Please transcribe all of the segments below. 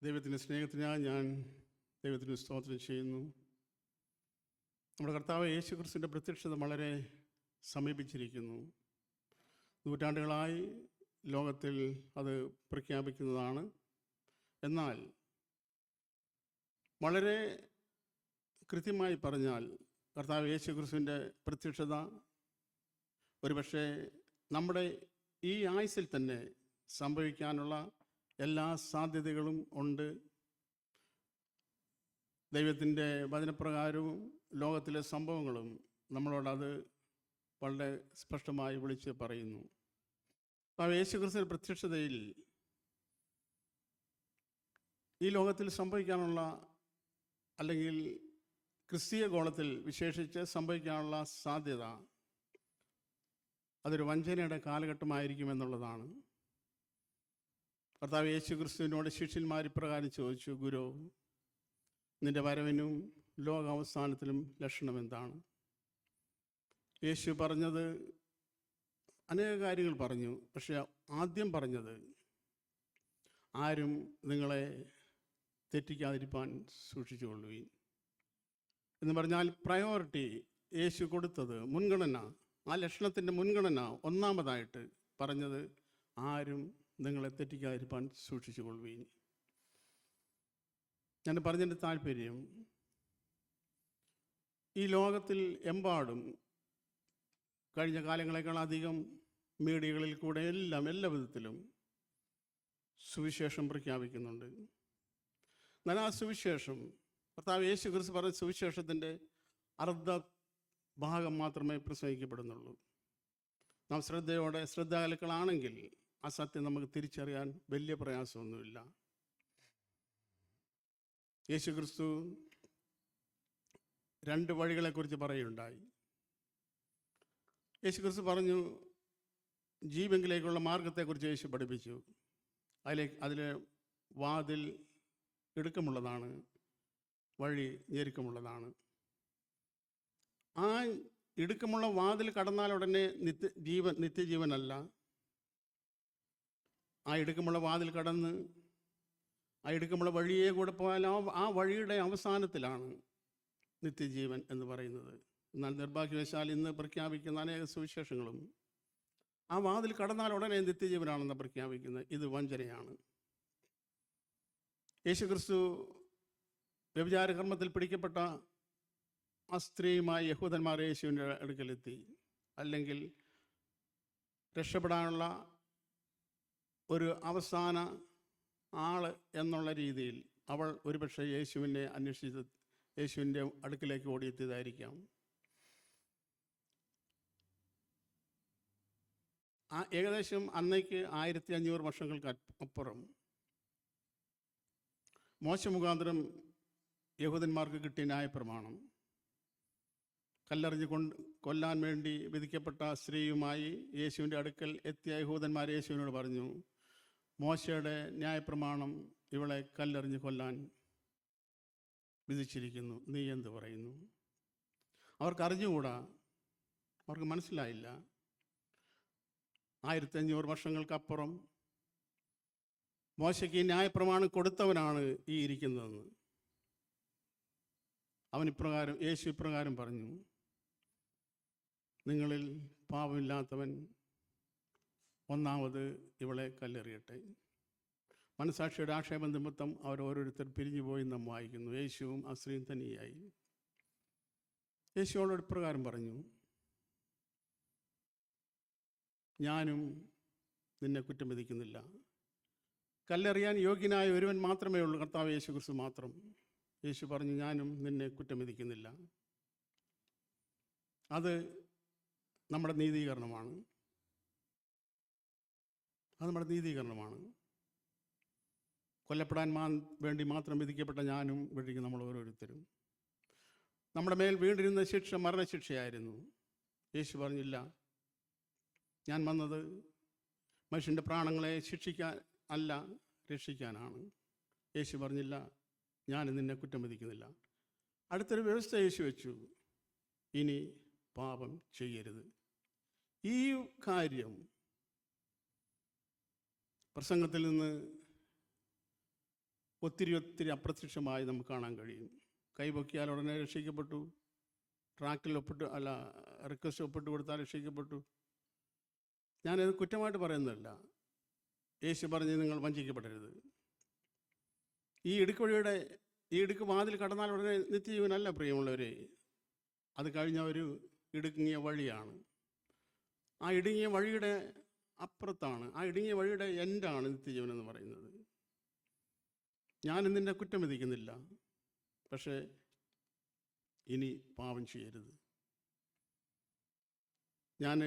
ദൈവത്തിൻ്റെ സ്നേഹത്തിനായി ഞാൻ ദൈവത്തിന് സ്തോത്രം ചെയ്യുന്നു. നമ്മുടെ കർത്താവ് യേശു ക്രിസ്തുവിൻ്റെ പ്രത്യക്ഷത വളരെ സമീപിച്ചിരിക്കുന്നു. നൂറ്റാണ്ടുകളായി ലോകത്തിൽ അത് പ്രഖ്യാപിക്കുന്നതാണ്. എന്നാൽ വളരെ കൃത്യമായി പറഞ്ഞാൽ കർത്താവ് യേശു ക്രിസ്തുവിൻ്റെ പ്രത്യക്ഷത ഒരുപക്ഷെ നമ്മുടെ ഈ ആയുസ്സിൽ തന്നെ സംഭവിക്കാനുള്ള എല്ലാ സാധ്യതകളും ഉണ്ട്. ദൈവത്തിൻ്റെ വചനപ്രകാരവും ലോകത്തിലെ സംഭവങ്ങളും നമ്മളോടത് വളരെ സ്പഷ്ടമായി വിളിച്ച് പറയുന്നു. അപ്പോൾ യേശുക്രിസ്തുവിൻ്റെ പ്രത്യക്ഷതയിൽ ഈ ലോകത്തിൽ സംഭവിക്കാനുള്ള അല്ലെങ്കിൽ ക്രിസ്തീയ ഗോളത്തിൽ വിശേഷിച്ച് സംഭവിക്കാനുള്ള സാധ്യത അതൊരു വഞ്ചനയുടെ കാലഘട്ടമായിരിക്കുമെന്നുള്ളതാണ്. കർത്താവ് യേശു ക്രിസ്തുവിനോട് ശിഷ്യന്മാർ ഇപ്രകാരം ചോദിച്ചു, ഗുരു, നിൻ്റെ വരവിനും ലോകാവസാനത്തിലും ലക്ഷണം എന്താണ്? യേശു പറഞ്ഞത് അനേക കാര്യങ്ങൾ പറഞ്ഞു. പക്ഷെ ആദ്യം പറഞ്ഞത്, ആരും നിങ്ങളെ തെറ്റിക്കാതിരിക്കാൻ സൂക്ഷിച്ചുകൊള്ളുവീൻ എന്ന് പറഞ്ഞാൽ പ്രയോറിറ്റി യേശു കൊടുത്തത്, മുൻഗണന, ആ ലക്ഷണത്തിൻ്റെ മുൻഗണന ഒന്നാമതായിട്ട് പറഞ്ഞത്, ആരും നിങ്ങളെ തെറ്റിക്കാതിരിക്കാൻ സൂക്ഷിച്ചുകൊള്ളുവീൻ. ഞാൻ പറഞ്ഞതിൻ്റെ താല്പര്യം, ഈ ലോകത്തിൽ എമ്പാടും കഴിഞ്ഞ കാലങ്ങളെക്കാൾ അധികം മീഡിയകളിൽ കൂടെ എല്ലാ വിധത്തിലും സുവിശേഷം പ്രഖ്യാപിക്കുന്നുണ്ട്. എന്നാൽ ആ സുവിശേഷം, കർത്താവ് യേശു ക്രിസ്തു പറഞ്ഞ സുവിശേഷത്തിൻ്റെ അർദ്ധ ഭാഗം മാത്രമേ പ്രസംഗിക്കപ്പെടുന്നുള്ളൂ. നാം ശ്രദ്ധാലുക്കളാണെങ്കിൽ ആ സത്യം നമുക്ക് തിരിച്ചറിയാൻ വലിയ പ്രയാസമൊന്നുമില്ല. യേശു ക്രിസ്തു 2 വഴികളെക്കുറിച്ച് പറയുകയുണ്ടായി. യേശു ക്രിസ്തു പറഞ്ഞു, ജീവങ്കിലേക്കുള്ള മാർഗത്തെക്കുറിച്ച് യേശു പഠിപ്പിച്ചു. അതിലെ വാതിൽ ഇടുക്കമുള്ളതാണ്, വഴി ഞെരുക്കമുള്ളതാണ്. ആ ഇടുക്കമുള്ള വാതിൽ കടന്നാൽ ഉടനെ നിത്യജീവനല്ല. ആ ഇടുക്കമുള്ള വാതിൽ കടന്ന് ആ ഇടുക്കമുള്ള വഴിയെ കൂടെ പോയാൽ ആ വഴിയുടെ അവസാനത്തിലാണ് നിത്യജീവൻ എന്ന് പറയുന്നത്. എന്നാൽ നിർഭാഗ്യവശാൽ ഇന്ന് പ്രഖ്യാപിക്കുന്ന അനേക സുവിശേഷങ്ങളും ആ വാതിൽ കടന്നാൽ ഉടനെ നിത്യജീവനാണെന്ന് പ്രഖ്യാപിക്കുന്നത്. ഇത് വഞ്ചനയാണ്. യേശുക്രിസ്തു വ്യഭിചാരകർമ്മത്തിൽ പിടിക്കപ്പെട്ട ആ സ്ത്രീയുമായി യഹൂദന്മാർ യേശുവിൻ്റെ അടുക്കലെത്തി. അല്ലെങ്കിൽ രക്ഷപ്പെടാനുള്ള ഒരു അവസാന ആൾ എന്നുള്ള രീതിയിൽ അവൾ ഒരുപക്ഷെ യേശുവിനെ അന്വേഷിച്ച് യേശുവിൻ്റെ അടുക്കിലേക്ക് ഓടിയെത്തിയതായിരിക്കാം. ഏകദേശം അന്നേക്ക് 1500 വർഷങ്ങൾക്ക് അപ്പുറം മോശ മുഖാന്തരം യഹൂദന്മാർക്ക് കിട്ടിയ ന്യായപ്രമാണം, കല്ലെറിഞ്ഞ് കൊല്ലാൻ വേണ്ടി വിധിക്കപ്പെട്ട സ്ത്രീയുമായി യേശുവിൻ്റെ അടുക്കൽ എത്തിയ യഹൂദന്മാർ യേശുവിനോട് പറഞ്ഞു, മോശയുടെ ന്യായപ്രമാണം ഇവളെ കല്ലെറിഞ്ഞ് കൊല്ലാൻ വിധിച്ചിരിക്കുന്നു, നീ എന്ത് പറയുന്നു? അവർക്കറിഞ്ഞുകൂടാ, അവർക്ക് മനസ്സിലായില്ല. 1500 വർഷങ്ങൾക്കപ്പുറം മോശയ്ക്ക് ഈ ന്യായപ്രമാണം കൊടുത്തവനാണ് ഈ ഇരിക്കുന്നതെന്ന്. യേശു ഇപ്രകാരം പറഞ്ഞു, നിങ്ങളിൽ പാപമില്ലാത്തവൻ ഒന്നാമത് ഇവളെ കല്ലെറിയട്ടെ. മനസാക്ഷിയുടെ ആക്ഷേപ നിമിത്തം അവർ ഓരോരുത്തർ പിരിഞ്ഞു പോയി നാം വായിക്കുന്നു. യേശുവും ആ സ്ത്രീയും തന്നെയായി. യേശുവോട് ഇപ്രകാരം പറഞ്ഞു, ഞാനും നിന്നെ കുറ്റം വിധിക്കുന്നില്ല. കല്ലെറിയാൻ യോഗ്യനായ ഒരുവൻ മാത്രമേ ഉള്ളൂ, കർത്താവ് യേശു ക്രിസ്തു മാത്രം. യേശു പറഞ്ഞു, ഞാനും നിന്നെ കുറ്റം വിധിക്കുന്നില്ല. അത് നമ്മുടെ നീതീകരണമാണ്. കൊല്ലപ്പെടാൻ വേണ്ടി മാത്രം വിധിക്കപ്പെട്ട ഞാനും വിധിക്കും നമ്മൾ ഓരോരുത്തരും. നമ്മുടെ മേൽ വീണ്ടിരുന്ന ശിക്ഷ മരണശിക്ഷയായിരുന്നു. യേശു പറഞ്ഞില്ല, ഞാൻ വന്നത് മനുഷ്യൻ്റെ പ്രാണങ്ങളെ ശിക്ഷിക്കാൻ അല്ല, രക്ഷിക്കാനാണ്. യേശു പറഞ്ഞില്ല, ഞാൻ നിന്നെ കുറ്റം വിധിക്കുന്നില്ല. അടുത്തൊരു വ്യവസ്ഥ യേശു വെച്ചു, ഇനി പാപം ചെയ്യരുത്. ഈ കാര്യം പ്രസംഗത്തിൽ നിന്ന് ഒത്തിരി അപ്രത്യക്ഷമായി നമുക്ക് കാണാൻ കഴിയും. കൈപൊക്കിയാൽ ഉടനെ രക്ഷിക്കപ്പെട്ടു, ട്രാക്റ്റിൽ റിക്വസ്റ്റ് ഒപ്പിട്ട് കൊടുത്താൽ രക്ഷിക്കപ്പെട്ടു. ഞാനത് കുറ്റമായിട്ട് പറയുന്നതല്ല. യേശു പറഞ്ഞ് നിങ്ങൾ വഞ്ചിക്കപ്പെടരുത്. ഈ ഇടുക്ക് വാതിൽ കടന്നാൽ ഉടനെ നിത്യജീവനല്ല പ്രിയമുള്ളവരെ. അത് കഴിഞ്ഞ ഒരു ഇടുങ്ങിയ വഴിയാണ്. ആ ഇടുങ്ങിയ വഴിയുടെ അപ്പുറത്താണ്, ആ ഇടുങ്ങിയ വഴിയുടെ എൻഡാണ് നിത്യജീവൻ എന്ന് പറയുന്നത്. ഞാനിതിൻ്റെ കുറ്റം വിധിക്കുന്നില്ല, പക്ഷേ ഇനി പാപം ചെയ്യരുത്. ഞാൻ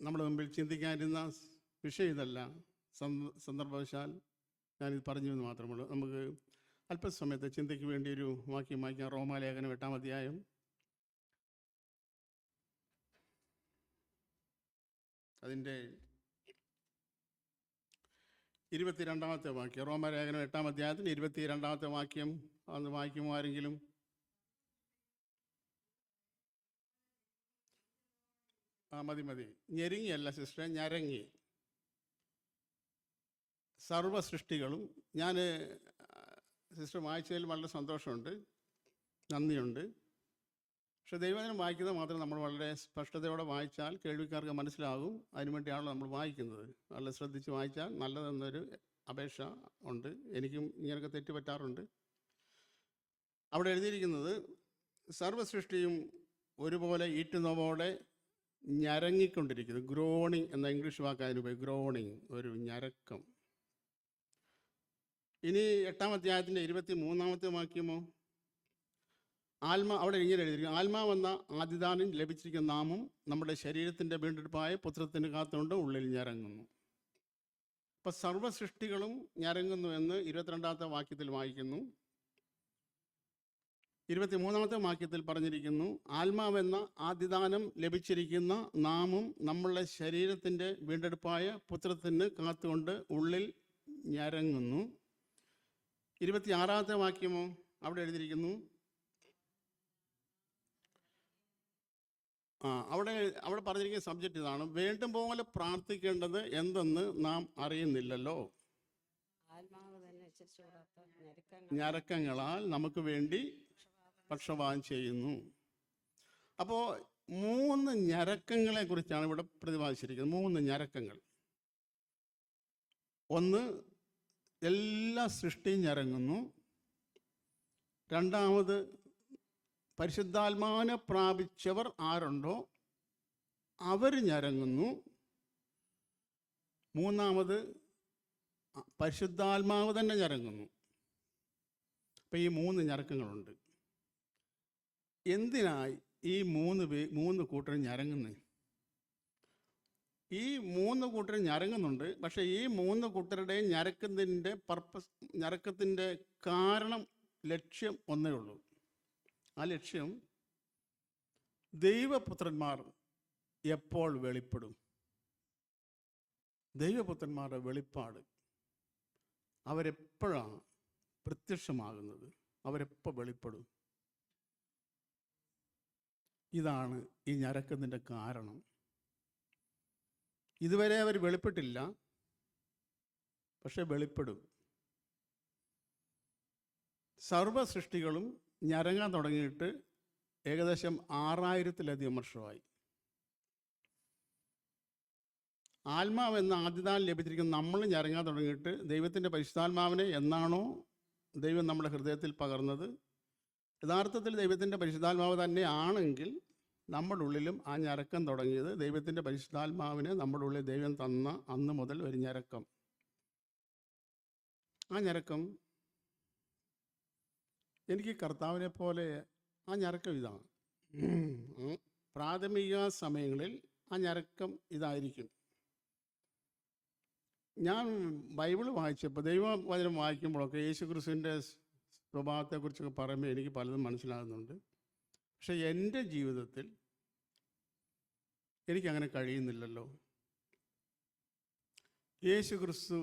നമ്മുടെ മുമ്പിൽ ചിന്തിക്കാനിരുന്ന വിഷയം ഇതല്ല. സന്ദർഭവശാൽ ഞാനിത് പറഞ്ഞു എന്ന് മാത്രമേ ഉള്ളൂ. നമുക്ക് അല്പസമയത്തെ ചിന്തയ്ക്ക് വേണ്ടി ഒരു വാക്യം വായിക്കാം. റോമാലേഖനം 8-ാം അധ്യായം അതിൻ്റെ 22-ാമത്തെ വാക്യം. റോമാലേഖനം 8-ാം അധ്യായത്തിന് 22-ാമത്തെ വാക്യം അന്ന് വായിക്കുമോ ആരെങ്കിലും? മതി. ഞെരുങ്ങിയല്ല സിസ്റ്ററെ, ഞരങ്ങി. സർവ സൃഷ്ടികളും. ഞാൻ സിസ്റ്റർ വായിച്ചതിൽ വളരെ സന്തോഷമുണ്ട്, നന്ദിയുണ്ട്. പക്ഷെ ദൈവവചനം വായിക്കുന്നത് മാത്രം നമ്മൾ വളരെ സ്പഷ്ടതയോടെ വായിച്ചാൽ കേൾവിക്കാർക്ക് മനസ്സിലാകും. അതിനുവേണ്ടിയാണല്ലോ നമ്മൾ വായിക്കുന്നത്. വളരെ ശ്രദ്ധിച്ച് വായിച്ചാൽ നല്ലതെന്നൊരു അപേക്ഷ ഉണ്ട്. എനിക്കും ഇങ്ങനെയൊക്കെ തെറ്റ് പറ്റാറുണ്ട്. അവിടെ എഴുതിയിരിക്കുന്നത് സർവ്വസൃഷ്ടിയും ഒരുപോലെ ഈറ്റുനോവോടെ ഞരങ്ങിക്കൊണ്ടിരിക്കുന്നു. ഗ്രോണിങ് എന്ന ഇംഗ്ലീഷ് വാക്ക് അതിനുപയോഗിക്കും. ഗ്രോണിങ്, ഒരു ഞരക്കം. ഇനി 8-ാം അധ്യായത്തിൻ്റെ 23-ാമത്തെ വാക്യമോ? അവിടെ ഇങ്ങനെ എഴുതിയിരിക്കും, ആത്മാവെന്ന ആദിദാനം ലഭിച്ചിരിക്കുന്ന നാമും നമ്മുടെ ശരീരത്തിൻ്റെ വീണ്ടെടുപ്പായ പുത്രത്തിന് കാത്തുകൊണ്ട് ഉള്ളിൽ ഞരങ്ങുന്നു. അപ്പം സർവ്വസൃഷ്ടികളും ഞരങ്ങുന്നു എന്ന് 22-ാമത്തെ വാക്യത്തിൽ വായിക്കുന്നു. 23-ാമത്തെ വാക്യത്തിൽ പറഞ്ഞിരിക്കുന്നു, ആത്മാവെന്ന ആദിദാനം ലഭിച്ചിരിക്കുന്ന നാമും നമ്മളുടെ ശരീരത്തിൻ്റെ വീണ്ടെടുപ്പായ പുത്രത്തിന് കാത്തുകൊണ്ട് ഉള്ളിൽ ഞരങ്ങുന്നു. 26-ാമത്തെ വാക്യമോ? അവിടെ എഴുതിയിരിക്കുന്നു, അവിടെ പറഞ്ഞിരിക്കുന്ന സബ്ജക്റ്റ് ഇതാണ്, വേണ്ടും പോലെ പ്രാർത്ഥിക്കേണ്ടത് എന്തെന്ന് നാം അറിയുന്നില്ലല്ലോ, ഞരക്കങ്ങളാൽ നമുക്ക് വേണ്ടി പക്ഷപാതം ചെയ്യുന്നു. അപ്പോൾ 3 ഞരക്കങ്ങളെ കുറിച്ചാണ് ഇവിടെ പ്രതിപാദിച്ചിരിക്കുന്നത്. 3 ഞരക്കങ്ങൾ. ഒന്ന്, എല്ലാ സൃഷ്ടിയും ഞരങ്ങുന്നു. രണ്ടാമത്, പരിശുദ്ധാത്മാവിനെ പ്രാപിച്ചവർ ആരുണ്ടോ അവർ ഞരങ്ങുന്നു. മൂന്നാമത്, പരിശുദ്ധാത്മാവ് തന്നെ ഞരങ്ങുന്നു. അപ്പം ഈ 3 ഞരക്കങ്ങളുണ്ട്. എന്തിനായി ഈ 3 കൂട്ടരും ഞരങ്ങുന്നത്? ഈ 3 കൂട്ടരും ഞരങ്ങുന്നുണ്ട്. പക്ഷേ ഈ 3 കൂട്ടരുടെയും ഞരക്കത്തിൻ്റെ കാരണം, ലക്ഷ്യം ഒന്നേ ഉള്ളൂ. ആ ലക്ഷ്യം ദൈവപുത്രന്മാർ എപ്പോൾ വെളിപ്പെടും. ദൈവപുത്രന്മാരുടെ വെളിപ്പാട് അവരെപ്പോഴാണ് പ്രത്യക്ഷമാകുന്നത്, അവരെപ്പോൾ വെളിപ്പെടും. ഇതാണ് ഈ ഞരക്കത്തിൻ്റെ കാരണം. ഇതുവരെ അവർ വെളിപ്പെട്ടില്ല, പക്ഷെ വെളിപ്പെടും. സർവ സൃഷ്ടികളും ഞരങ്ങാൻ തുടങ്ങിയിട്ട് ഏകദേശം 6000-ലധികം വർഷമായി. ആത്മാവെന്ന ആദിദാനം ലഭിച്ചിരിക്കുന്ന നമ്മൾ ഞരങ്ങാൻ തുടങ്ങിയിട്ട് ദൈവത്തിൻ്റെ പരിശുദ്ധാത്മാവിനെ എന്നാണോ ദൈവം നമ്മുടെ ഹൃദയത്തിൽ പകർന്നത്, യഥാർത്ഥത്തിൽ ദൈവത്തിൻ്റെ പരിശുദ്ധാത്മാവ് തന്നെ ആണെങ്കിൽ നമ്മുടെ ഉള്ളിലും ആ ഞരക്കം തുടങ്ങിയത് ദൈവത്തിൻ്റെ പരിശുദ്ധാത്മാവിനെ നമ്മുടെ ഉള്ളിൽ ദൈവം തന്ന അന്ന് മുതൽ ഒരു ഞരക്കം. ആ ഞരക്കം എനിക്ക് കർത്താവിനെ പോലെ ആ ഞരക്കം ഇതാണ്. പ്രാഥമിക സമയങ്ങളിൽ ആ ഞരക്കം ഇതായിരിക്കും. ഞാൻ ബൈബിൾ വായിച്ചപ്പോൾ, ദൈവവചനം വായിക്കുമ്പോഴൊക്കെ യേശുക്രിസ്തുവിൻ്റെ സ്വഭാവത്തെക്കുറിച്ചൊക്കെ പറയുമ്പോൾ എനിക്ക് പലതും മനസ്സിലാകുന്നുണ്ട്. പക്ഷെ എൻ്റെ ജീവിതത്തിൽ എനിക്കങ്ങനെ കഴിയുന്നില്ലല്ലോ. യേശുക്രിസ്തു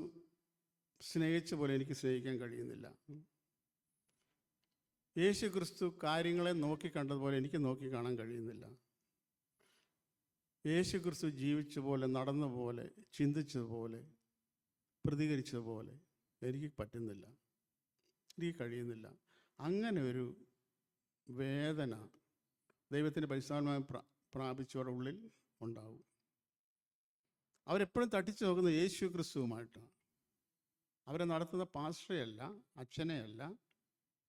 സ്നേഹിച്ച പോലെ എനിക്ക് സ്നേഹിക്കാൻ കഴിയുന്നില്ല. യേശുക്രിസ്തു കാര്യങ്ങളെ നോക്കിക്കണ്ടതുപോലെ എനിക്ക് നോക്കി കാണാൻ കഴിയുന്നില്ല. യേശുക്രിസ്തു ജീവിച്ച പോലെ, നടന്ന പോലെ, ചിന്തിച്ചതുപോലെ, പ്രതികരിച്ചതുപോലെ എനിക്ക് പറ്റുന്നില്ല. എനിക്ക് കഴിയുന്നില്ല. അങ്ങനെ ഒരു വേദന ദൈവത്തിൻ്റെ പരിശുദ്ധാത്മാവിനെ പ്രാപിച്ചവരുടെ ഉള്ളിൽ ഉണ്ടാവും. അവരെപ്പോഴും തട്ടിച്ചു നോക്കുന്നത് യേശു ക്രിസ്തുവുമായിട്ടാണ്. അവരെ നടത്തുന്ന പാസ്റ്ററെയല്ല, അച്ഛനെയല്ല,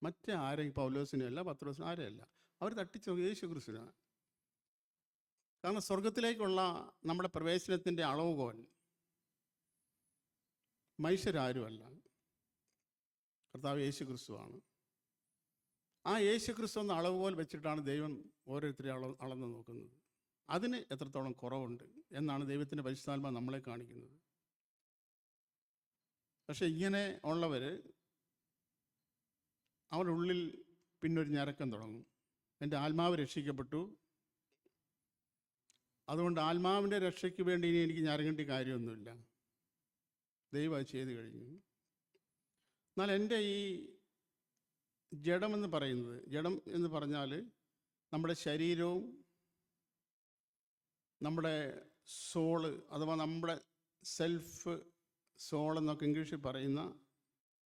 മറ്റേ ആരെയും, പൗലോസിനെയല്ല, പത്രോസിനെ ആരെയല്ല. അവർ തട്ടിച്ചു നോക്കുക യേശു ക്രിസ്തുവിനാണ്. കാരണം സ്വർഗത്തിലേക്കുള്ള നമ്മുടെ പ്രവേശനത്തിൻ്റെ അളവുകോൽ മനുഷ്യരാരുമല്ല, കർത്താവ് യേശു ക്രിസ്തുവാണ്. ആ യേശു ക്രിസ്തു എന്ന അളവുകോൽ വെച്ചിട്ടാണ് ദൈവം ഓരോരുത്തരെയും അളന്ന് നോക്കുന്നത്. അതിന് എത്രത്തോളം കുറവുണ്ട് എന്നാണ് ദൈവത്തിൻ്റെ പരിശുദ്ധാത്മാവ് നമ്മളെ കാണിക്കുന്നത്. പക്ഷെ ഇങ്ങനെ ഉള്ളവർ അവരുടെ ഉള്ളിൽ പിന്നൊരു ഞരക്കം തുടങ്ങും. എൻ്റെ ആത്മാവ് രക്ഷിക്കപ്പെട്ടു, അതുകൊണ്ട് ആത്മാവിൻ്റെ രക്ഷയ്ക്ക് വേണ്ടി ഇനി എനിക്ക് ഞരങ്ങേണ്ട കാര്യമൊന്നുമില്ല, ദൈവം അത് ചെയ്തു കഴിഞ്ഞു. എന്നാൽ എൻ്റെ ഈ ജഡമെന്ന് പറയുന്നത്, ജഡം എന്ന് പറഞ്ഞാൽ നമ്മുടെ ശരീരവും നമ്മുടെ സോള്, അഥവാ നമ്മുടെ സെൽഫ് സോൾ എന്നൊക്കെ ഇംഗ്ലീഷിൽ പറയുന്ന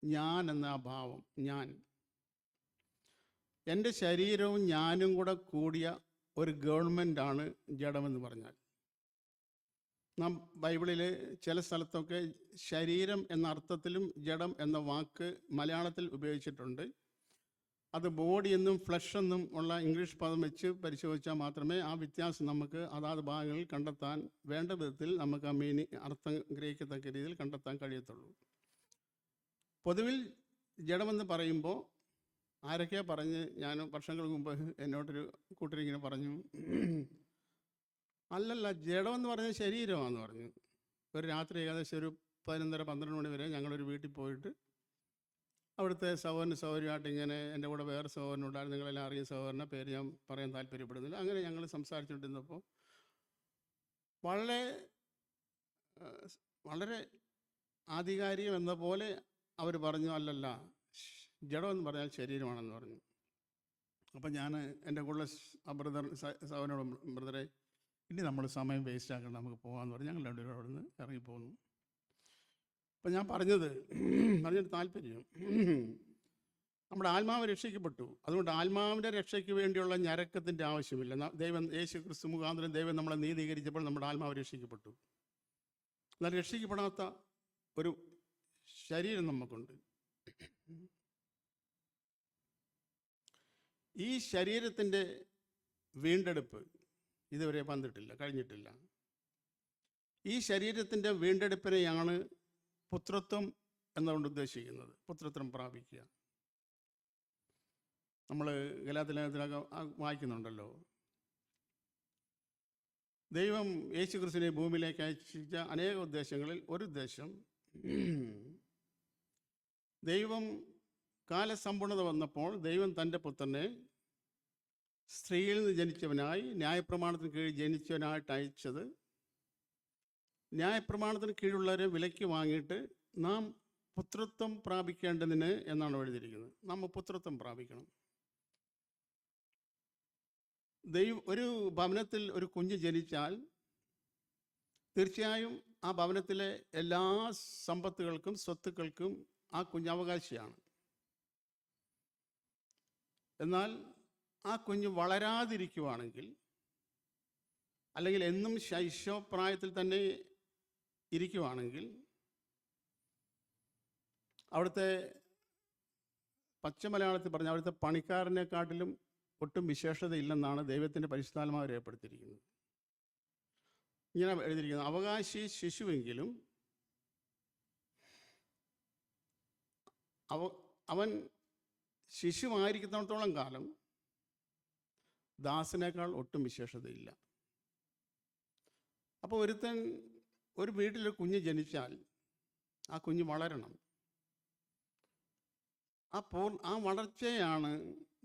ഞാൻ എന്ന ആ ഭാവം, ഞാൻ, എൻ്റെ ശരീരവും ഞാനും കൂടെ കൂടിയ ഒരു ഗവൺമെൻറ്റാണ് ജഡമെന്ന് പറഞ്ഞാൽ. നാം ബൈബിളിൽ ചില സ്ഥലത്തൊക്കെ ശരീരം എന്ന അർത്ഥത്തിലും ജഡം എന്ന വാക്ക് മലയാളത്തിൽ ഉപയോഗിച്ചിട്ടുണ്ട്. അത് ബോഡി എന്നും ഫ്ലഷ് എന്നും ഉള്ള ഇംഗ്ലീഷ് പദം വെച്ച് പരിശോധിച്ചാൽ മാത്രമേ ആ വ്യത്യാസം നമുക്ക് അതാത് ഭാഗങ്ങളിൽ കണ്ടെത്താൻ വേണ്ട വിധത്തിൽ നമുക്ക് ആ അർത്ഥം ഗ്രഹിക്കത്തക്ക രീതിയിൽ കണ്ടെത്താൻ കഴിയത്തുള്ളൂ. പൊതുവിൽ ജഡമെന്ന് പറയുമ്പോൾ ആരൊക്കെയാ പറഞ്ഞ്, ഞാൻ വർഷങ്ങൾക്ക് മുമ്പ് എന്നോടൊരു കൂട്ടരിങ്ങനെ പറഞ്ഞു, അല്ലല്ല ജഡമെന്ന് പറഞ്ഞ ശരീരമാണെന്ന് പറഞ്ഞു. ഒരു രാത്രി ഏകദേശം ഒരു 11:30-12 മണി വരെ ഞങ്ങളൊരു വീട്ടിൽ പോയിട്ട് അവിടുത്തെ സഹോദരമായിട്ട് ഇങ്ങനെ, എൻ്റെ കൂടെ വേറെ സഹോദരനുണ്ടായിരുന്നു, നിങ്ങളെല്ലാം അറിയുന്ന സഹോദരനെ, പേര് ഞാൻ പറയാൻ താല്പര്യപ്പെടുന്നില്ല. അങ്ങനെ ഞങ്ങൾ സംസാരിച്ചുകൊണ്ടിരുന്നപ്പോൾ വളരെ ആധികാരികം എന്ന പോലെ അവർ പറഞ്ഞു, അല്ലല്ല ജഡമെന്ന് പറഞ്ഞാൽ ശരീരമാണെന്ന് പറഞ്ഞു. അപ്പം ഞാൻ എൻ്റെ കൂടെ ആ സഹോദരനോട്, ബ്രദറെ ഇനി നമ്മൾ സമയം വേസ്റ്റ് ആക്കണം, നമുക്ക് പോകാമെന്ന് പറഞ്ഞ് ഞങ്ങൾ രണ്ടുപേരും അവിടെ നിന്ന് ഇറങ്ങിപ്പോന്നു. അപ്പം ഞാൻ പറഞ്ഞൊരു താല്പര്യം, നമ്മുടെ ആത്മാവ് രക്ഷിക്കപ്പെട്ടു, അതുകൊണ്ട് ആത്മാവിൻ്റെ രക്ഷയ്ക്ക് വേണ്ടിയുള്ള ഞരക്കത്തിൻ്റെ ആവശ്യമില്ല. ദൈവം യേശു ക്രിസ്തു മുഖാന്തരം ദൈവം നമ്മളെ നീതീകരിച്ചപ്പോൾ നമ്മുടെ ആത്മാവ് രക്ഷിക്കപ്പെട്ടു. എന്നാൽ രക്ഷിക്കപ്പെടാത്ത ഒരു ശരീരം നമുക്കുണ്ട്. ഈ ശരീരത്തിൻ്റെ വീണ്ടെടുപ്പ് ഇതുവരെ കഴിഞ്ഞിട്ടില്ല. ഈ ശരീരത്തിൻ്റെ വീണ്ടെടുപ്പിനെയാണ് പുത്രത്വം എന്നുകൊണ്ട് ഉദ്ദേശിക്കുന്നത്. പുത്രത്വം പ്രാപിക്കുക. നമ്മൾ ഗലാത്യലേഖനത്തിലൊക്കെ വായിക്കുന്നുണ്ടല്ലോ, ദൈവം യേശു ക്രിസ്തുവിനെ ഭൂമിയിലേക്ക് അയച്ച അനേക ഉദ്ദേശങ്ങളിൽ ഒരു ഉദ്ദേശം, ദൈവം കാലസമ്പൂർണത വന്നപ്പോൾ ദൈവം തൻ്റെ പുത്രനെ സ്ത്രീയിൽ നിന്ന് ജനിച്ചവനായി ന്യായപ്രമാണത്തിന് കീഴിൽ ജനിച്ചവനായിട്ട് അയച്ചത്, ന്യായപ്രമാണത്തിന് കീഴിലുള്ളവരെ വിലയ്ക്ക് വാങ്ങിയിട്ട് നാം പുത്രത്വം പ്രാപിക്കേണ്ടതിന് എന്നാണ് എഴുതിയിരിക്കുന്നത്. നാം പുത്രത്വം പ്രാപിക്കണം. ഒരു ഭവനത്തിൽ ഒരു കുഞ്ഞ് ജനിച്ചാൽ തീർച്ചയായും ആ ഭവനത്തിലെ എല്ലാ സമ്പത്തുകൾക്കും സ്വത്തുക്കൾക്കും ആ കുഞ്ഞ് അവകാശിയാണ്. എന്നാൽ ആ കുഞ്ഞ് വളരാതിരിക്കുവാണെങ്കിൽ, അല്ലെങ്കിൽ എന്നും ശൈശവപ്രായത്തിൽ തന്നെ ഇരിക്കുവാണെങ്കിൽ, അവിടുത്തെ പച്ചമലയാളത്തിൽ പറഞ്ഞ അവിടുത്തെ പണിക്കാരനെക്കാട്ടിലും ഒട്ടും വിശേഷതയില്ലെന്നാണ് ദൈവത്തിൻ്റെ പരിശുദ്ധാത്മാവ് രേഖപ്പെടുത്തിയിരിക്കുന്നത്. ഇങ്ങനെ എഴുതിയിരിക്കുന്നത്, അവകാശി ശിശുവെങ്കിലും അവൻ ശിശുവായിരിക്കുന്നിടത്തോളം കാലം ദാസനേക്കാൾ ഒട്ടും വിശേഷതയില്ല. അപ്പോൾ ഒരു വീട്ടിലൊരു കുഞ്ഞ് ജനിച്ചാൽ ആ കുഞ്ഞ് വളരണം. ആ വളർച്ചയാണ്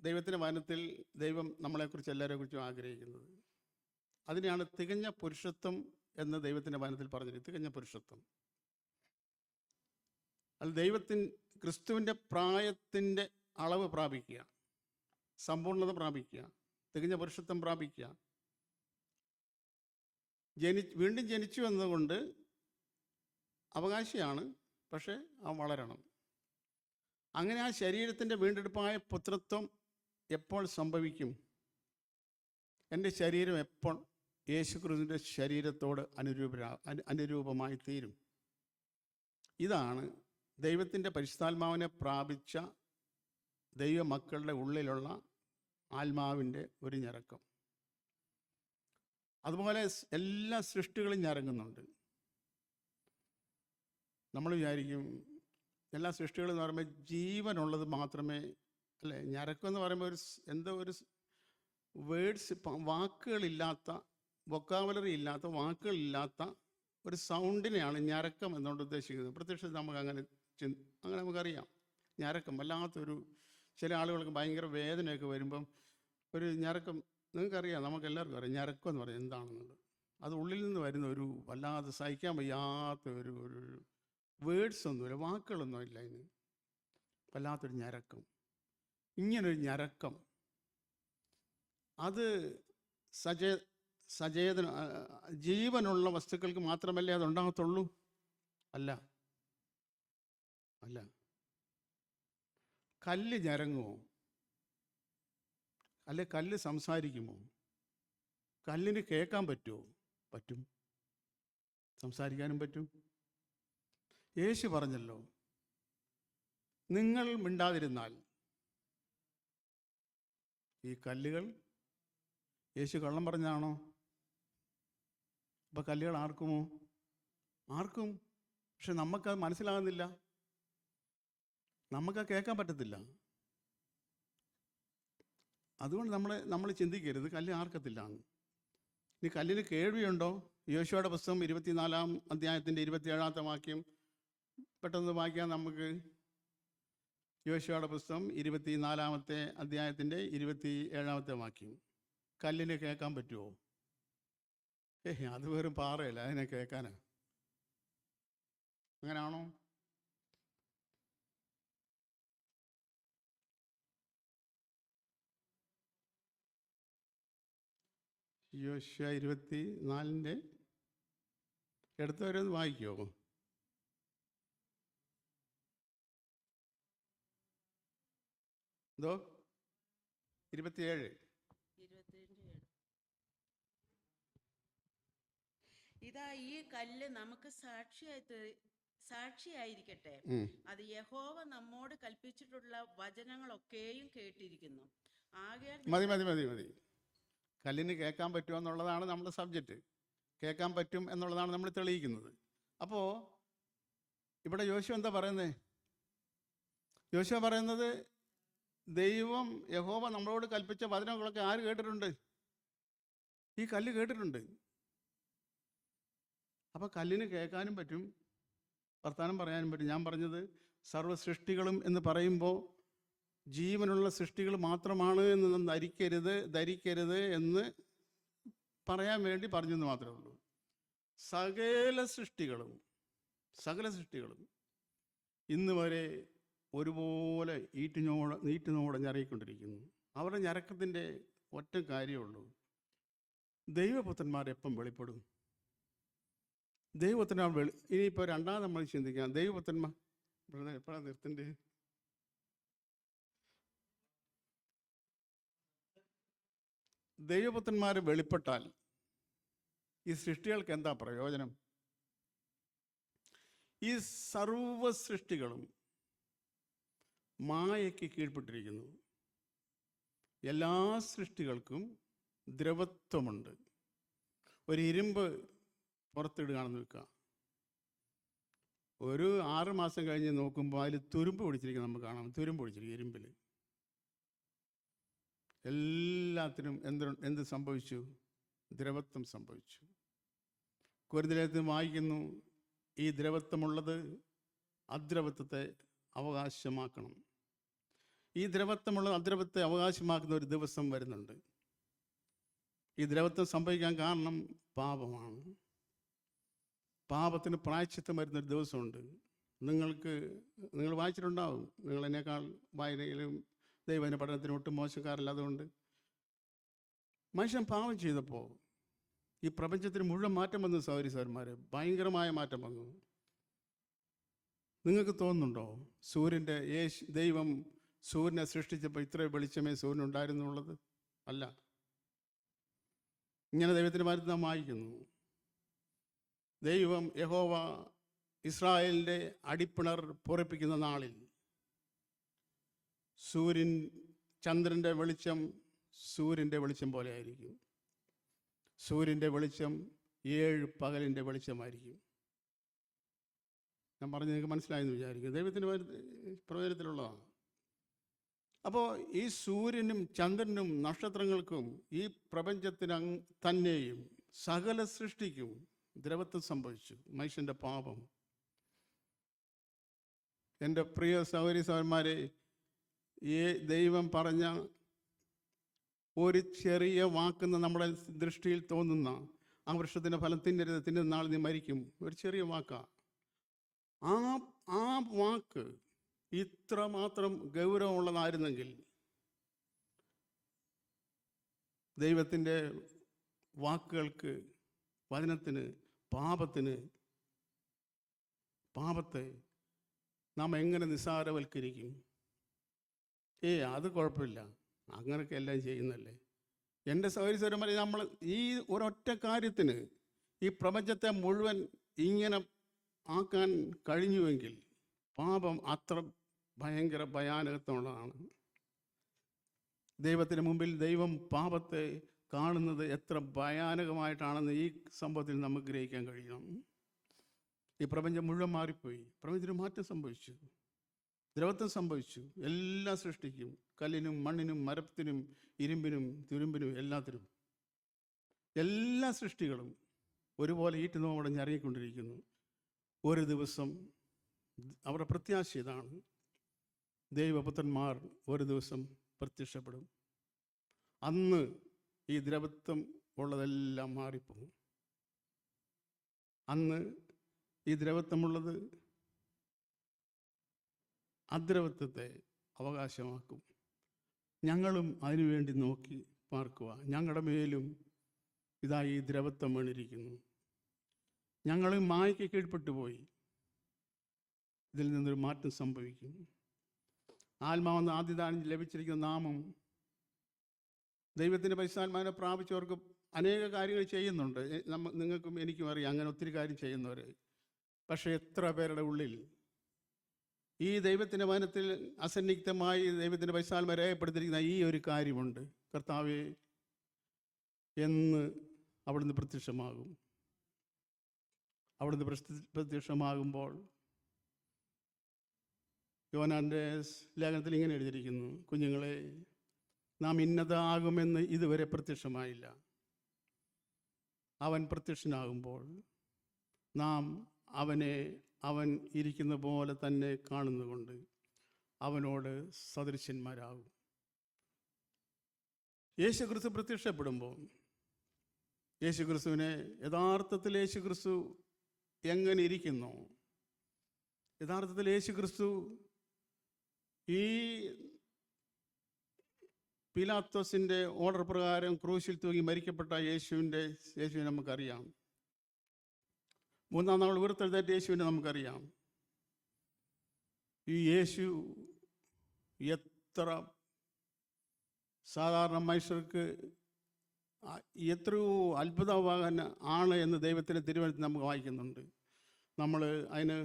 ദൈവത്തിൻ്റെ വചനത്തിൽ ദൈവം നമ്മളെക്കുറിച്ച് എല്ലാവരെക്കുറിച്ചും ആഗ്രഹിക്കുന്നത്. അതിനെയാണ് തികഞ്ഞ പുരുഷത്വം എന്ന് ദൈവത്തിൻ്റെ വചനത്തിൽ പറഞ്ഞത്. തികഞ്ഞ പുരുഷത്വം അത് ക്രിസ്തുവിൻ്റെ പ്രായത്തിൻ്റെ അളവ് പ്രാപിക്കുക, സമ്പൂർണ്ണത പ്രാപിക്കുക, തികഞ്ഞ പുരുഷത്വം പ്രാപിക്കുക. വീണ്ടും ജനിച്ചു എന്നതുകൊണ്ട് അവകാശിയാണ്, പക്ഷേ വളരണം. അങ്ങനെ ആ ശരീരത്തിൻ്റെ വീണ്ടെടുപ്പായ പുത്രത്വം എപ്പോൾ സംഭവിക്കും? എൻ്റെ ശരീരം എപ്പോൾ യേശുക്രിസ്തുവിൻ്റെ ശരീരത്തോട് അനുരൂപമായി തീരും? ഇതാണ് ദൈവത്തിൻ്റെ പരിശുദ്ധാത്മാവിനെ പ്രാപിച്ച ദൈവമക്കളുടെ ഉള്ളിലുള്ള ആത്മാവിൻ്റെ ഒരു ഞരക്കം. അതുപോലെ എല്ലാ സൃഷ്ടികളും ഞരങ്ങുന്നുണ്ട്. നമ്മൾ വിചാരിക്കും എല്ലാ സൃഷ്ടികളും എന്ന് പറയുമ്പോൾ ജീവനുള്ളത് മാത്രമേ അല്ലേ? ഞരക്കം എന്ന് പറയുമ്പോൾ ഒരു വേർഡ്സ്, വാക്കുകളില്ലാത്ത, വൊക്കാബുലറി ഇല്ലാത്ത, വാക്കുകളില്ലാത്ത ഒരു സൗണ്ടിനെയാണ് ഞരക്കം എന്നുകൊണ്ട് ഉദ്ദേശിക്കുന്നത്. പ്രത്യക്ഷത്തിൽ നമുക്ക് അങ്ങനെ നമുക്കറിയാം. ഞരക്കം വല്ലാത്തൊരു, ചില ആളുകൾക്ക് ഭയങ്കര വേദനയൊക്കെ വരുമ്പം ഒരു ഞരക്കം, നിങ്ങൾക്കറിയാം, നമുക്കെല്ലാവർക്കും അറിയാം ഞരക്കം എന്ന് പറയുന്നത് എന്താണെന്നുള്ളത്. അത് ഉള്ളിൽ നിന്ന് വരുന്ന ഒരു വല്ലാതെ സഹിക്കാൻ വയ്യാത്ത ഒരു വേർഡ്സ് ഒന്നുമില്ല, വാക്കുകളൊന്നുമില്ല, അതിന് വല്ലാത്തൊരു ഞരക്കം. ഇങ്ങനൊരു ഞരക്കം അത് സചേതന ജീവനുള്ള വസ്തുക്കൾക്ക് മാത്രമല്ലേ അതുണ്ടാകത്തുള്ളൂ? അല്ല. കല്ല് ഞരങ്ങുമോ? അല്ലെ കല്ല് സംസാരിക്കുമോ? കല്ലിന് കേൾക്കാൻ പറ്റുമോ? പറ്റും. സംസാരിക്കാനും പറ്റും. യേശു പറഞ്ഞല്ലോ, നിങ്ങൾ മിണ്ടാതിരുന്നാൽ ഈ കല്ലുകൾ, യേശു കള്ളം പറഞ്ഞാണോ? അപ്പം കല്ലുകൾ ആർക്കുമോ? ആർക്കും. പക്ഷെ നമുക്കത് മനസ്സിലാകുന്നില്ല, നമുക്കത് കേൾക്കാൻ പറ്റത്തില്ല. അതുകൊണ്ട് നമ്മൾ ചിന്തിക്കരുത് കല്ല് ആർക്കത്തില്ല എന്ന്. ഇനി കല്ലിന് കേൾവിയുണ്ടോ? യോശുവയുടെ പുസ്തകം 24-ാം അധ്യായത്തിൻ്റെ 27-ാമത്തെ വാക്യം പെട്ടെന്ന് വായിക്കാം നമുക്ക്. യോശുവയുടെ പുസ്തകം 24-ാമത്തെ അധ്യായത്തിൻ്റെ 27-ാമത്തെ വാക്യം. കല്ലിന് കേൾക്കാൻ പറ്റുമോ? അത് വെറും പാറയല്ല, അതിനെ കേൾക്കാനാ? അങ്ങനെയാണോ? യോശുവ 24-ന്റെ എടുത്തവരൊന്ന് വായിക്കുമോ? എന്തോ 27. ഇതാ ഈ കല്ല് നമുക്ക് സാക്ഷിയായിരിക്കട്ടെ. അത് യഹോവ നമ്മോട് കൽപ്പിച്ചിട്ടുള്ള വചനങ്ങളൊക്കെയും കേട്ടിരിക്കുന്നു. മതി. കല്ലിന് കേൾക്കാൻ പറ്റുമോ എന്നുള്ളതാണ് നമ്മുടെ സബ്ജക്റ്റ്. കേൾക്കാൻ പറ്റും എന്നുള്ളതാണ് നമ്മൾ തെളിയിക്കുന്നത്. അപ്പോൾ ഇവിടെ യോശുവ എന്താ പറയുന്നത്? യോശുവ പറയുന്നത് ദൈവം യഹോവ നമ്മളോട് കൽപ്പിച്ച വചനങ്ങളൊക്കെ ആര് കേട്ടിട്ടുണ്ട്? ഈ കല്ല് കേട്ടിട്ടുണ്ട്. അപ്പോൾ കല്ലിന് കേൾക്കാനും പറ്റും, വർത്താനം പറയാനും പറ്റും. ഞാൻ പറഞ്ഞത് സർവ്വ സൃഷ്ടികളും എന്ന് പറയുമ്പോൾ ജീവനുള്ള സൃഷ്ടികൾ മാത്രമാണ് എന്ന് ധരിക്കരുത് എന്ന് പറയാൻ വേണ്ടി പറഞ്ഞെന്ന് മാത്രമേ ഉള്ളൂ. സകല സൃഷ്ടികളും ഇന്ന് വരെ ഒരുപോലെ ഈറ്റിനോടെ ഞരക്കിക്കൊണ്ടിരിക്കുന്നു. അവരുടെ ഞരക്കത്തിൻ്റെ ഒറ്റ കാര്യമുള്ളൂ, ദൈവപുത്രന്മാരെപ്പം വെളിപ്പെടും. ദൈവപുത്രന്മാർ ഇനിയിപ്പോൾ രണ്ടാമത് നമ്മൾ ചിന്തിക്കാം, ദൈവപുത്രന്മാർ എപ്പോഴാണ് നിർത്തണ്ടേ? ദൈവപുത്രന്മാർ വെളിപ്പെട്ടാൽ ഈ സൃഷ്ടികൾക്ക് എന്താ പ്രയോജനം? ഈ സർവ സൃഷ്ടികളും മായയ്ക്ക് കീഴ്പ്പെട്ടിരിക്കുന്നു. എല്ലാ സൃഷ്ടികൾക്കും ദ്രവത്വമുണ്ട്. ഒരു ഇരുമ്പ് പുറത്തിടുകയാണെന്ന് വെക്കുക, ഒരു 6 മാസം കഴിഞ്ഞ് നോക്കുമ്പോൾ അതിൽ തുരുമ്പ് പിടിച്ചിരിക്കും, നമുക്ക് കാണാം. തുരുമ്പ് പിടിച്ചിരിക്കും ഇരുമ്പിൽ. എല്ലാത്തിനും എന്ത് സംഭവിച്ചു? ദ്രവത്വം സംഭവിച്ചു. കൊരിന്ത്യലേഖനത്തിൽ വായിക്കുന്നു, ഈ ദ്രവത്വമുള്ളത് അദ്രവത്വത്തെ അവകാശമാക്കണം. ഈ ദ്രവത്വമുള്ളത് അദ്രവത്തെ അവകാശമാക്കുന്ന ഒരു ദിവസം വരുന്നുണ്ട്. ഈ ദ്രവത്വം സംഭവിക്കാൻ കാരണം പാപമാണ്. പാപത്തിന് പ്രായശ്ചിത്തം വരുന്നൊരു ദിവസമുണ്ട്. നിങ്ങൾ വായിച്ചിട്ടുണ്ടാവും, നിങ്ങൾ എന്നേക്കാൾ വായനയിലും ദൈവന പഠനത്തിന് ഒട്ടും മോശക്കാരല്ല. അതുകൊണ്ട് മനുഷ്യൻ പാപം ചെയ്തപ്പോൾ ഈ പ്രപഞ്ചത്തിന് മുഴുവൻ മാറ്റം വന്നു. സഹോദരീ സഹോദരന്മാരെ, ഭയങ്കരമായ മാറ്റം വന്നു. നിങ്ങൾക്ക് തോന്നുന്നുണ്ടോ ദൈവം സൂര്യനെ സൃഷ്ടിച്ചപ്പോൾ ഇത്ര വെളിച്ചമേ സൂര്യനുണ്ടായിരുന്നുള്ളത്? അല്ല. ഇങ്ങനെ ദൈവത്തിൻ്റെ വചനത്തിൽ നാം വായിക്കുന്നു. ദൈവം യഹോവ ഇസ്രായേലിൻ്റെ അടിപ്പിണർ പൊറിപ്പിക്കുന്ന നാളിൽ ചന്ദ്രൻ്റെ വെളിച്ചം സൂര്യൻ്റെ വെളിച്ചം പോലെ ആയിരിക്കും. സൂര്യൻ്റെ വെളിച്ചം 7 പകലിൻ്റെ വെളിച്ചമായിരിക്കും. ഞാൻ പറഞ്ഞ് നിങ്ങൾക്ക് മനസ്സിലായെന്ന് വിചാരിക്കും. ദൈവത്തിൻ്റെ പ്രവചനത്തിലുള്ളതാണ്. അപ്പോൾ ഈ സൂര്യനും ചന്ദ്രനും നക്ഷത്രങ്ങൾക്കും ഈ പ്രപഞ്ചത്തിന് തന്നെയും സകല സൃഷ്ടിക്കും ദ്രവത്വം സംഭവിച്ചു. മനുഷ്യൻ്റെ പാപം. എൻ്റെ പ്രിയ സഹോദരി സഹോദരന്മാരെ, ഈ ദൈവം പറഞ്ഞ ഒരു ചെറിയ വാക്കെന്ന് നമ്മുടെ ദൃഷ്ടിയിൽ തോന്നുന്ന ആ വൃക്ഷത്തിൻ്റെ ഫലം തിന്നരുത്, തിന്നുന്ന നാൾ നീ മരിക്കും, ഒരു ചെറിയ വാക്കാണ്. ആ വാക്ക് ഇത്ര മാത്രം ഗൗരവമുള്ളതായിരുന്നെങ്കിൽ ദൈവത്തിൻ്റെ വാക്കുകൾക്ക്, വചനത്തിന്, പാപത്തെ നാം എങ്ങനെ നിസ്സാരവൽക്കരിക്കും? അത് കുഴപ്പമില്ല, അങ്ങനെയൊക്കെ എല്ലാം ചെയ്യുന്നല്ലേ. എൻ്റെ സഹോദരന്മാരെ, നമ്മൾ ഈ ഒരൊറ്റ കാര്യത്തിന് ഈ പ്രപഞ്ചത്തെ മുഴുവൻ ഇങ്ങനെ ആക്കാൻ കഴിഞ്ഞുവെങ്കിൽ പാപം അത്ര ഭയങ്കര ഭയാനകത്വമുള്ളതാണ്. ദൈവത്തിന് മുമ്പിൽ ദൈവം പാപത്തെ കാണുന്നത് എത്ര ഭയാനകമായിട്ടാണെന്ന് ഈ സംഭവത്തിൽ നമുക്ക് ഗ്രഹിക്കാൻ കഴിയണം. ഈ പ്രപഞ്ചം മുഴുവൻ മാറിപ്പോയി. പ്രപഞ്ചത്തിന് മാറ്റം സംഭവിച്ചു, ദ്രവത്വം സംഭവിച്ചു. എല്ലാ സൃഷ്ടിക്കും, കല്ലിനും മണ്ണിനും മരത്തിനും ഇരുമ്പിനും തുരുമ്പിനും എല്ലാത്തിനും, എല്ലാ സൃഷ്ടികളും ഒരുപോലെ ഈറ്റുനോവോടെ ഞരങ്ങിക്കൊണ്ടിരിക്കുന്നു. ഒരു ദിവസം അവരുടെ പ്രത്യാശ ഇതാണ്: ദൈവപുത്രന്മാർ ഒരു ദിവസം പ്രത്യക്ഷപ്പെടും. അന്ന് ഈ ദ്രവത്വം ഉള്ളതെല്ലാം മാറിപ്പോകും. അന്ന് ഈ ദ്രവത്വമുള്ളത് അദ്രവത്വത്തെ അവകാശമാക്കും. ഞങ്ങളും അതിനുവേണ്ടി നോക്കി പാർക്കുക. ഞങ്ങളുടെ മേലും ഇതാ ഈ ദ്രവത്വം വീണിരിക്കുന്നു. ഞങ്ങളും മായയ്ക്ക് കീഴ്പ്പെട്ടു പോയി. ഇതിൽ നിന്നൊരു മാറ്റം സംഭവിക്കും. ആത്മാവെന്ന് ആദ്യദാനം ലഭിച്ചിരിക്കുന്ന നാമം ദൈവത്തിൻ്റെ പരിശുദ്ധാത്മാവിനെ പ്രാപിച്ചവർക്ക് അനേക കാര്യങ്ങൾ ചെയ്യുന്നുണ്ട്. നിങ്ങൾക്കും എനിക്കും അറിയാം അങ്ങനെ ഒത്തിരി കാര്യം ചെയ്യുന്നവർ. പക്ഷേ എത്ര പേരുടെ ഉള്ളിൽ ഈ ദൈവത്തിൻ്റെ വചനത്തിൽ അസന്നിഗ്ധമായി ദൈവത്തിൻ്റെ പരിശുദ്ധാത്മാവ് രേഖപ്പെടുത്തിയിരിക്കുന്ന ഈ ഒരു കാര്യമുണ്ട്: കർത്താവേ എന്ന് അവിടുന്ന് പ്രത്യക്ഷമാകും. അവിടുന്ന് പ്രത്യക്ഷമാകുമ്പോൾ യോഹന്നാൻ്റെ ലേഖനത്തിൽ ഇങ്ങനെ എഴുതിയിരിക്കുന്നു: കുഞ്ഞുങ്ങളെ, നാം ഇന്നതാകുമെന്ന് ഇതുവരെ പ്രത്യക്ഷമായില്ല. അവൻ പ്രത്യക്ഷനാകുമ്പോൾ നാം അവൻ ഇരിക്കുന്ന പോലെ തന്നെ കാണുന്നതുകൊണ്ട് അവനോട് സദൃശന്മാരാകും. യേശുക്രിസ്തു പ്രത്യക്ഷപ്പെടുമ്പോൾ യേശുക്രിസ്തുവിനെ യഥാർത്ഥത്തിൽ യേശുക്രിസ്തു എങ്ങനെ ഇരിക്കുന്നു? യഥാർത്ഥത്തിൽ യേശുക്രിസ്തു ഈ പീലാത്തോസിൻ്റെ ഓർഡർ പ്രകാരം ക്രൂശിൽ തൂങ്ങി മരിക്കപ്പെട്ട യേശുവിനെ നമുക്കറിയാം. 3-ാം നാൾ ഉയർത്തെഴുന്നേറ്റ യേശുവിനെ നമുക്കറിയാം. ഈ യേശു എത്ര സാധാരണ മനുഷ്യർക്ക് എത്രയോ അത്ഭുതവാഹന ആണ് എന്ന് ദൈവത്തിൻ്റെ തിരുവചനത്തിൽ നമുക്ക് വായിക്കുന്നുണ്ട്. നമ്മൾ അതിന്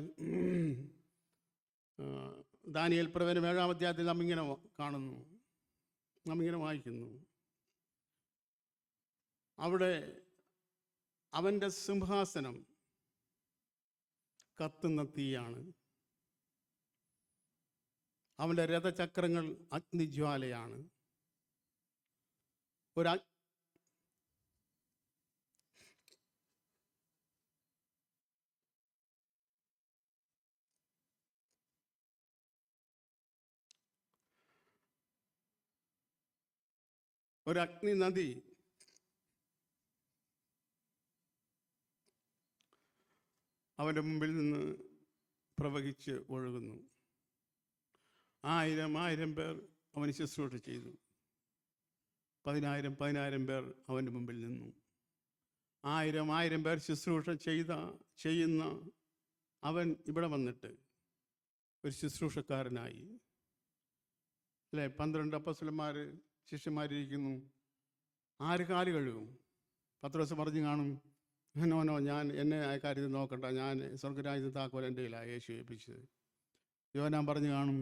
ദാനിയേൽ പ്രവചനം 7-ാം അധ്യായത്തിൽ നമ്മിങ്ങനെ കാണുന്നു, നമ്മിങ്ങനെ വായിക്കുന്നു. അവിടെ അവൻ്റെ സിംഹാസനം കത്തുന്ന തീയാണ്, അവൻ്റെ രഥചക്രങ്ങൾ അഗ്നിജ്വാലയാണ്. ഒരു അഗ്നി നദി അവൻ്റെ മുമ്പിൽ നിന്ന് പ്രവഹിച്ച് ഒഴുകുന്നു. 1000 പേർ അവന് ശുശ്രൂഷ ചെയ്തു. 10,000 പേർ അവൻ്റെ മുമ്പിൽ നിന്നു. 1000 പേർ ശുശ്രൂഷ ചെയ്യുന്ന അവൻ ഇവിടെ വന്നിട്ട് ഒരു ശുശ്രൂഷക്കാരനായി. അല്ലേ? 12 അപ്പോസ്തലന്മാർ ശിഷ്യന്മാരിരിക്കുന്നു. ആര് കാല് കഴുകും? പത്രോസ് പറഞ്ഞു കാണും, നോ ഞാൻ എന്നെ ആ കാര്യത്തിൽ നോക്കണ്ട, ഞാൻ സ്വർഗരാജ്യത്തെ താക്കോൽ എൻ്റെ കയ്യിലാണ് യേശു ഏൽപ്പിച്ചത്. യോഹന്നാൻ പറഞ്ഞു കാണും,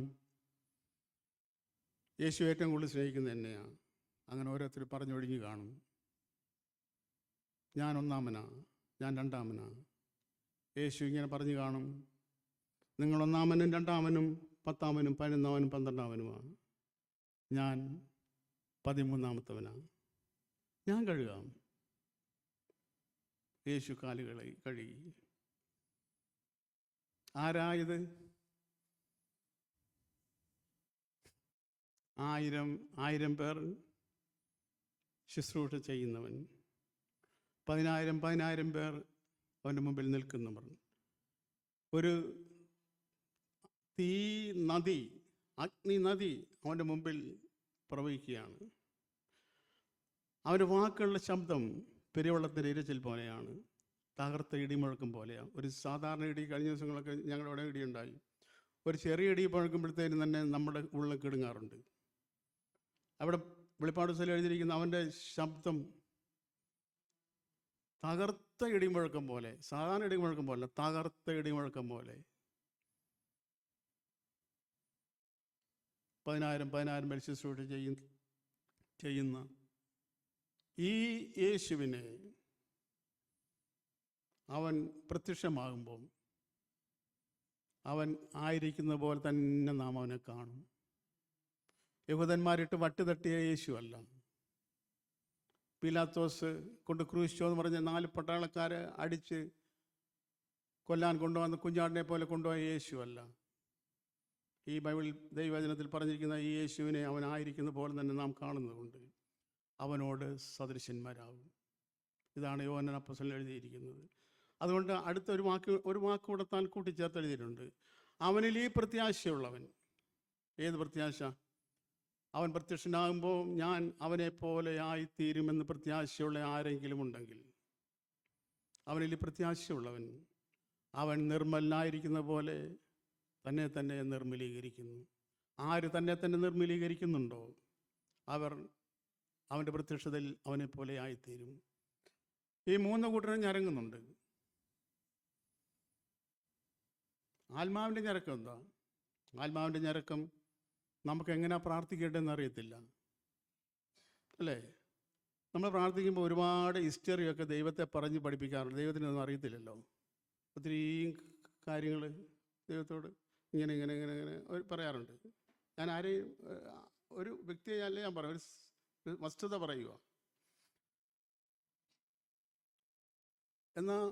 യേശു ഏറ്റവും കൂടുതൽ സ്നേഹിക്കുന്നത് എന്നെയാണ്. അങ്ങനെ ഓരോരുത്തർ പറഞ്ഞൊഴിഞ്ഞു കാണും. ഞാൻ ഒന്നാമനാ, ഞാൻ രണ്ടാമനാ. യേശു ഇങ്ങനെ പറഞ്ഞു കാണും, നിങ്ങൾ ഒന്നാമനും രണ്ടാമനും 10-ാമനും 11-ാമനും 12-ാമനുമാണ്. ഞാൻ 13-ാമത്തവനാണ്. ഞാൻ കഴുകാം. യേശു കാലുകളെ കഴുകി. ആരായത്? 1000 പേർ ശുശ്രൂഷ ചെയ്യുന്നവൻ, 10,000 പേർ അവൻ്റെ മുമ്പിൽ നിൽക്കുന്നവർ. ഒരു തീ നദി, അഗ്നി നദി അവൻ്റെ മുമ്പിൽ പ്രവഹിക്കുകയാണ്. അവൻ്റെ വാക്കുകളുടെ ശബ്ദം പെരുവെള്ളത്തിൻ്റെ ഇരച്ചിൽ പോലെയാണ്, തകർത്ത ഇടിമുഴക്കം പോലെയാണ്. ഒരു സാധാരണ ഇടി, കഴിഞ്ഞ ദിവസങ്ങളൊക്കെ ഞങ്ങളുടെ ഇടി ഉണ്ടായി. ഒരു ചെറിയ ഇടി മുഴക്കുമ്പോഴത്തേനും തന്നെ നമ്മുടെ ഉള്ളിൽ കിടുങ്ങാറുണ്ട്. അവിടെ വെളിപ്പാട് പുസ്തകത്തിൽ എഴുതിയിരിക്കുന്ന അവൻ്റെ ശബ്ദം തകർത്ത ഇടിമുഴക്കം പോലെ, സാധാരണ ഇടിമുഴക്കം പോലെ, തകർത്ത ഇടിമുഴക്കം പോലെ. 10,000 പേർ ശുശ്രൂഷ ചെയ്യുന്ന ഈ യേശുവിനെ അവൻ പ്രത്യക്ഷമാകുമ്പോൾ അവൻ ആയിരിക്കുന്ന പോലെ തന്നെ നാം അവനെ കാണും. യഹൂദന്മാരിട്ട് വട്ടുതട്ടിയ യേശു അല്ല. പീലാത്തോസ് കൊണ്ട് ക്രൂശിച്ചോ എന്ന് പറഞ്ഞ് 4 പട്ടാളക്കാരെ അടിച്ച് കൊല്ലാൻ കൊണ്ടുവന്ന കുഞ്ഞാടിനെ പോലെ കൊണ്ടുപോയ യേശു അല്ല. ഈ ബൈബിൾ ദൈവവചനത്തിൽ പറഞ്ഞിരിക്കുന്ന ഈ യേശുവിനെ അവൻ ആയിരിക്കുന്ന പോലെ തന്നെ നാം കാണുന്നതുകൊണ്ട് അവനോട് സദൃശന്മാരാകും. ഇതാണ് യോഹന്നാൻ അപ്പോസ്തലൻ എഴുതിയിരിക്കുന്നത്. അതുകൊണ്ട് അടുത്ത ഒരു വാക്ക് കൂടെ താൻ കൂട്ടിച്ചേർത്ത് എഴുതിയിട്ടുണ്ട്, അവനിൽ ഈ പ്രത്യാശയുള്ളവൻ. ഏത് പ്രത്യാശ? അവൻ പ്രത്യക്ഷനാകുമ്പോൾ ഞാൻ അവനെ പോലെ ആയിത്തീരുമെന്ന് പ്രത്യാശയുള്ള ആരെങ്കിലും ഉണ്ടെങ്കിൽ, അവനിൽ പ്രത്യാശയുള്ളവൻ, അവൻ നിർമ്മലനായിരിക്കുന്ന പോലെ തന്നെ നിർമ്മലീകരിക്കുന്നു. ആര് തന്നെ നിർമ്മലീകരിക്കുന്നുണ്ടോ അവർ അവൻ്റെ പ്രത്യക്ഷതയിൽ അവനെപ്പോലെ ആയിത്തീരും. ഈ 3 കൂട്ടരും ഞരങ്ങുന്നുണ്ട്. ആത്മാവിൻ്റെ ഞരക്കം എന്താ? ആത്മാവിൻ്റെ ഞരക്കം നമുക്ക് എങ്ങനെയാണ് പ്രാർത്ഥിക്കേണ്ടതെന്ന് അറിയത്തില്ല, അല്ലേ? നമ്മൾ പ്രാർത്ഥിക്കുമ്പോൾ ഒരുപാട് ഹിസ്റ്ററിയൊക്കെ ദൈവത്തെ പറഞ്ഞ് പഠിപ്പിക്കാറുണ്ട്. ദൈവത്തിനൊന്നും അറിയത്തില്ലല്ലോ. ഒത്തിരി കാര്യങ്ങൾ ദൈവത്തോട് ഇങ്ങനെ പറയാറുണ്ട്. ഞാൻ ആരെയും ഒരു വ്യക്തിയെ അല്ലേ ഞാൻ പറയാം, ഒരു വസ്തുത പറയുക. എന്നാൽ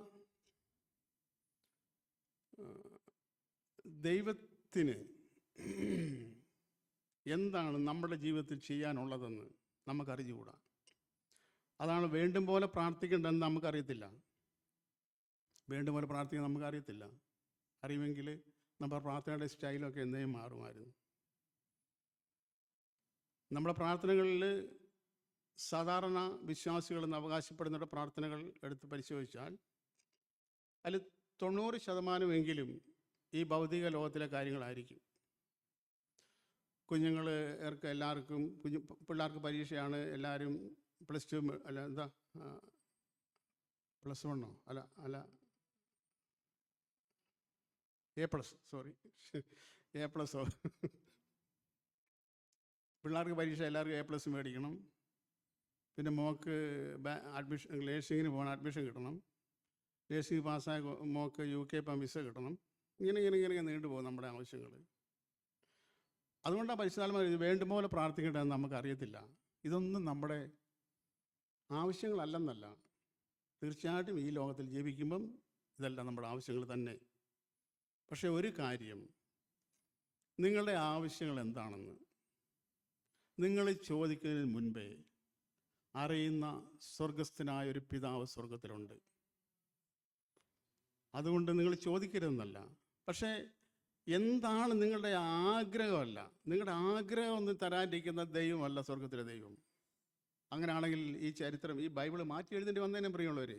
ദൈവത്തിന് എന്താണ് നമ്മുടെ ജീവിതത്തിൽ ചെയ്യാനുള്ളതെന്ന് നമുക്കറിഞ്ഞുകൂടാ. അതാണ് വേണ്ടും പോലെ പ്രാർത്ഥിക്കേണ്ടതെന്ന് നമുക്കറിയത്തില്ല. വേണ്ടും പോലെ പ്രാർത്ഥിക്കാൻ നമുക്കറിയത്തില്ല. അറിയുമെങ്കിൽ നമ്മുടെ പ്രാർത്ഥനയുടെ സ്റ്റൈലൊക്കെ എന്നേയും മാറുമായിരുന്നു. നമ്മുടെ പ്രാർത്ഥനകളിൽ സാധാരണ വിശ്വാസികളെന്ന് അവകാശപ്പെടുന്ന പ്രാർത്ഥനകൾ എടുത്ത് പരിശോധിച്ചാൽ അതിൽ 90% ഈ ഭൗതിക ലോകത്തിലെ കാര്യങ്ങളായിരിക്കും. എല്ലാവർക്കും പിള്ളേർക്ക് പരീക്ഷയാണ്, എല്ലാവരും +2 അല്ല എന്താ +1 അല്ല A+, പിള്ളേർക്ക് പരീക്ഷ എല്ലാവർക്കും A+ മേടിക്കണം. പിന്നെ മോക്ക് അഡ്മിഷൻ നേഴ്സിങ്ങിന് പോകണം, അഡ്മിഷൻ കിട്ടണം. നേഴ്സിംഗ് പാസ്സായ മോക്ക് UK പോകാൻ വിസ കിട്ടണം. ഇങ്ങനെ നീണ്ടുപോകും നമ്മുടെ ആവശ്യങ്ങൾ. അതുകൊണ്ടാണ് പരിശുദ്ധാത്മാവ് വേണ്ടും പോലെ പ്രാർത്ഥിക്കേണ്ടതെന്ന് നമുക്കറിയത്തില്ല. ഇതൊന്നും നമ്മുടെ ആവശ്യങ്ങളല്ലെന്നല്ല, തീർച്ചയായിട്ടും ഈ ലോകത്തിൽ ജീവിക്കുമ്പം ഇതെല്ലാം നമ്മുടെ ആവശ്യങ്ങൾ തന്നെ. പക്ഷേ ഒരു കാര്യം, നിങ്ങളുടെ ആവശ്യങ്ങൾ എന്താണെന്ന് നിങ്ങൾ ചോദിക്കുന്നതിന് മുൻപേ അറിയുന്ന സ്വർഗസ്ഥനായൊരു പിതാവ് സ്വർഗത്തിലുണ്ട്. അതുകൊണ്ട് നിങ്ങൾ ചോദിക്കരുതെന്നല്ല, പക്ഷേ എന്താണ് നിങ്ങളുടെ ആഗ്രഹമല്ല, നിങ്ങളുടെ ആഗ്രഹം ഒന്നും തരാനിരിക്കുന്ന ദൈവമല്ല സ്വർഗത്തിലെ ദൈവം. അങ്ങനെയാണെങ്കിൽ ഈ ചരിത്രം, ഈ ബൈബിള് മാറ്റി എഴുതേണ്ടി വന്നതിനെ പ്രിയമുള്ളവരെ,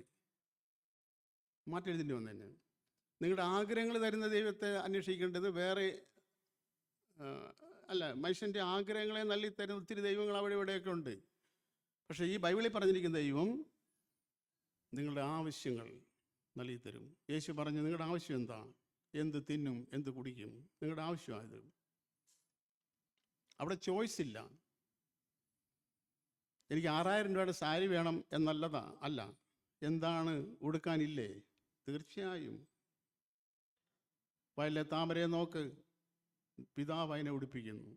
മാറ്റി എഴുതേണ്ടി വന്നതിന്. നിങ്ങളുടെ ആഗ്രഹങ്ങൾ തരുന്ന ദൈവത്തെ അന്വേഷിക്കേണ്ടത് വേറെ അല്ല, മനുഷ്യൻ്റെ ആഗ്രഹങ്ങളെ നൽകി തരുന്ന ഒത്തിരി ദൈവങ്ങൾ അവിടെ ഇവിടെയൊക്കെ ഉണ്ട്. പക്ഷേ ഈ ബൈബിളിൽ പറഞ്ഞിരിക്കുന്ന ദൈവം നിങ്ങളുടെ ആവശ്യങ്ങൾ നൽകി തരും. യേശു പറഞ്ഞു, നിങ്ങളുടെ ആവശ്യം എന്താ? എന്ത് തിന്നും, എന്ത് കുടിക്കും, നിങ്ങളുടെ ആവശ്യമായത്. അവിടെ ചോയ്സ് ഇല്ല. എനിക്ക് 6000 രൂപയുടെ സാരി വേണം എന്നല്ലതാ, അല്ല. എന്താണ് ഉടുക്കാനില്ലേ? തീർച്ചയായും. വയലിലെ താമരയെ നോക്ക്, പിതാവ് അതിനെ ഉടുപ്പിക്കുന്നു.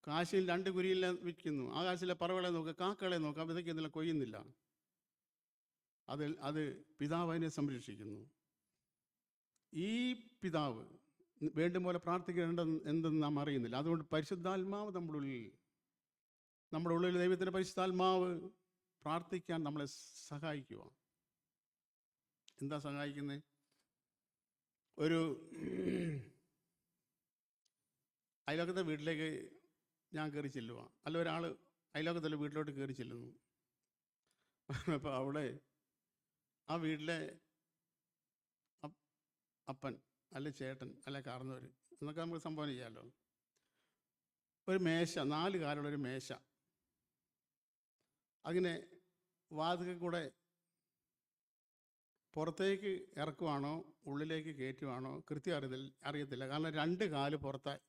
കാശിൽ 2 കുരിയിലെ വിൽക്കുന്നു. ആകാശത്തിലെ പറവകളെ നോക്ക്, കാക്കകളെ നോക്ക്, വിതയ്ക്കുന്നില്ല, കൊയ്യുന്നില്ല. അത് പിതാവ് അതിനെ സംരക്ഷിക്കുന്നു. ഈ പിതാവ് വേണ്ടും പോലെ പ്രാർത്ഥിക്കേണ്ടത് എന്തെന്ന് നാം അറിയുന്നില്ല. അതുകൊണ്ട് പരിശുദ്ധാത്മാവ് നമ്മുടെ ഉള്ളിൽ ദൈവത്തിൻ്റെ പരിശുദ്ധാത്മാവ് പ്രാർത്ഥിക്കാൻ നമ്മളെ സഹായിക്കുക. എന്താ സഹായിക്കുന്നത്? ഒരു അയലോക്കത്തെ വീട്ടിലേക്ക് ഞാൻ കയറി ചെല്ലുക, അല്ല ഒരാൾ അയലോക്കത്തുള്ള വീട്ടിലോട്ട് കയറി ചെല്ലുന്നു. അപ്പോൾ അവിടെ ആ വീട്ടിലെ അപ്പൻ അല്ലെ ചേട്ടൻ അല്ലെ കാർന്നവർ എന്നൊക്കെ നമുക്ക് സംഭവം ചെയ്യാമല്ലോ. ഒരു മേശ, 4 കാലുള്ളൊരു മേശ, അങ്ങനെ വാതിൽക്കൽ കൂടെ പുറത്തേക്ക് ഇറക്കുവാണോ ഉള്ളിലേക്ക് കയറ്റുവാണോ കൃത്യം അറിയത്തില്ല. കാരണം 2 കാല്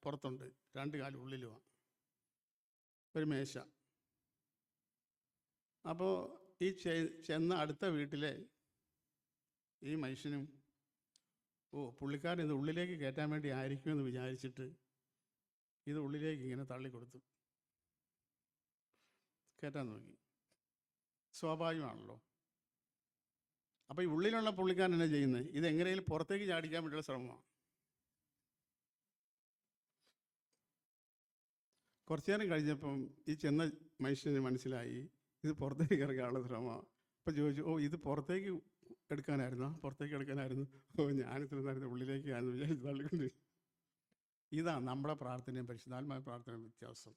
പുറത്തുണ്ട്, 2 കാല് ഉള്ളിലുമാണ്. ഒരു മേശ. അപ്പോൾ ഈ ചെന്ന അടുത്ത വീട്ടിലെ ഈ മനുഷ്യനും, പുള്ളിക്കാരൻ ഇത് ഉള്ളിലേക്ക് കയറ്റാൻ വേണ്ടി ആയിരിക്കുമെന്ന് വിചാരിച്ചിട്ട് ഇത് ഉള്ളിലേക്ക് ഇങ്ങനെ തള്ളിക്കൊടുത്തു, കയറ്റാൻ നോക്കി. സ്വാഭാവികമാണല്ലോ. അപ്പോൾ ഈ ഉള്ളിലുള്ള പുള്ളിക്കാരൻ എന്നാ ചെയ്യുന്നത്? ഇത് എങ്ങനെയും പുറത്തേക്ക് ചാടിക്കാൻ വേണ്ടിയുള്ള ശ്രമമാണ്. കുറച്ചു നേരം കഴിഞ്ഞപ്പം ഈ ചെന്ന മനുഷ്യന് മനസ്സിലായി ഇത് പുറത്തേക്ക് ഇറങ്ങാനുള്ള ശ്രമമാണ്. അപ്പം ചോദിച്ചു, ഇത് പുറത്തേക്ക് എടുക്കാനായിരുന്നു? ഞാനിത്ര നേരത്തെ ഉള്ളിലേക്കായിരുന്നു വിചാരിച്ച് തള്ളിക്കൊണ്ട്. ഇതാണ് നമ്മുടെ പ്രാർത്ഥനയും പരിശുദ്ധാത്മാവ് പ്രാർത്ഥനയും വ്യത്യാസം.